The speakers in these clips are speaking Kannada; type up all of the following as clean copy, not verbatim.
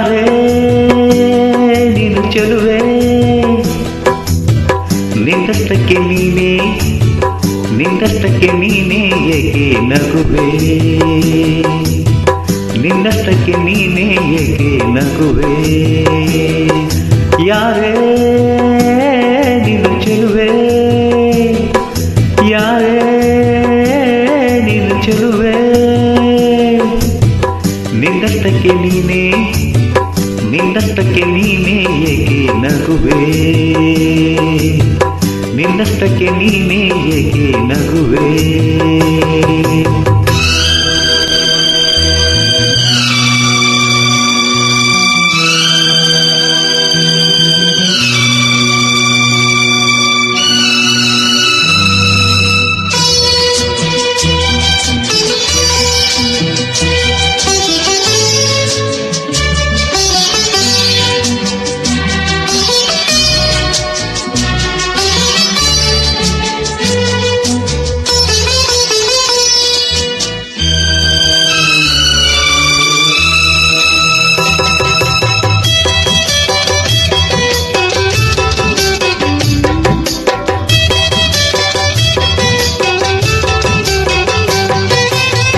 ಯಾರೇ ನೀನು ಚೆಲುವೆ, ನಿನ್ನಷ್ಟಕ್ಕೆ ನೀನೇ, ನಿನ್ನಷ್ಟಕ್ಕೆ ನೀನೇ ಏಕೆ ನಗುವೆ, ನಿನ್ನಷ್ಟಕ್ಕೆ ನೀನೇ ಏಕೆ ನಗುವೆ. ಯಾರೇ ನೀನು ಚೆಲುವೆ, ಯಾರೇ ನೀನು ಚೆಲುವೆ, ನಿನ್ನಷ್ಟಕ್ಕೆ ನೀನೇ, ನಿನ್ನಷ್ಟಕ್ಕೆ ನೀನೇ ಏಕೆ ನಗುವೆ, ನಿನ್ನಷ್ಟಕ್ಕೆ ನೀನೇ ಏಕೆ ನಗುವೆ.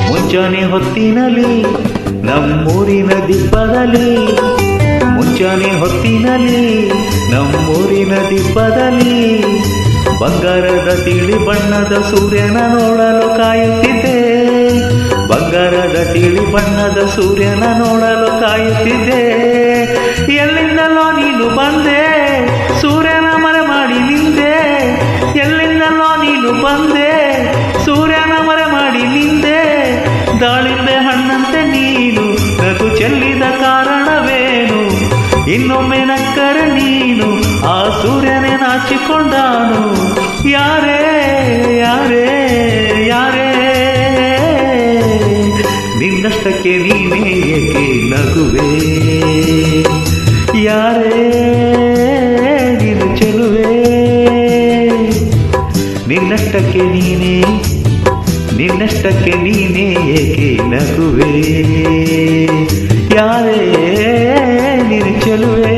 ಮುಂಜಾನೆ ಹೊತ್ತಿನಲ್ಲಿ ನಮ್ಮೂರಿನ ದಿಬ್ಬದಲ್ಲಿ, ಮುಂಜಾನೆ ಹೊತ್ತಿನಲ್ಲಿ ನಮ್ಮೂರಿನ ದಿಬ್ಬದಲ್ಲಿ ಬಂಗಾರದ ತಿಳಿ ಬಣ್ಣದ ಸೂರ್ಯನ ನೋಡಲು ಕಾಯುತ್ತಿದ್ದೆ, ಬಂಗಾರದ ತಿಳಿ ಬಣ್ಣದ ಸೂರ್ಯನ ನೋಡಲು ಕಾಯುತ್ತಿದ್ದೆ. ಎಲ್ಲಿಂದಲೋ ನೀನು ಬಂದೆ, ಸೂರ್ಯನ ಮರೆ ಮಾಡಿ ನಿಂದೆ, ಎಲ್ಲಿಂದಲೋ ನೀನು ಬಂದೆ, ಸೂರ್ಯನ ಮರೆ ಮಾಡಿ ನಿಂದೆ. ದಾಳಿಂಬೆ ಹಣ್ಣಂತೆ ನೀನು ನಗು ಚೆಲ್ಲಿದ ಕಾರಣವೇನು, ಇನ್ನೊಮ್ಮೆ ನಕ್ಕರೆ ನೀನು ಆ ಸೂರ್ಯನೇ ನಾಚಿಕೊಂಡಾನು. ಯಾರೇ ಯಾರೇ ಯಾರೇ ನಿನ್ನಷ್ಟಕ್ಕೆ ನೀನೇ ಏಕೆ ನಗುವೆ, ಯಾರೇ ನೀನು ಚೆಲುವೆ, ನಿನ್ನಷ್ಟಕ್ಕೆ ನೀನೇ, ನಿನ್ನಷ್ಟಕ್ಕೆ ನೀನೇ ಏಕೆ ನಗುವೆ. ಯಾರೇ ನೀನು ಚೆಲುವೆ.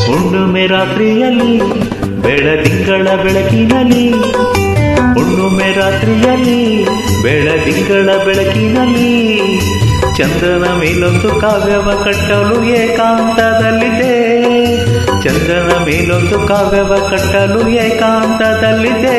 ಹುಣ್ಣಿಮೆ ರಾತ್ರಿಯಲ್ಲಿ ಬೆಳದಿಂಗಳ ಬೆಳಕಿನಲ್ಲಿ, ಹುಣ್ಣಿಮೆ ರಾತ್ರಿಯಲ್ಲಿ ಬೆಳದಿಂಗಳ ಬೆಳಕಿನಲ್ಲಿ ಚಂದ್ರನ ಮೇಲೊಂದು ಕಾವ್ಯವ ಕಟ್ಟಲು ಏಕಾಂತದಲ್ಲಿದೆ, ಚಂದ್ರನ ಮೇಲೊಂದು ಕಾವ್ಯವ ಕಟ್ಟಲು ಏಕಾಂತದಲ್ಲಿದೆ.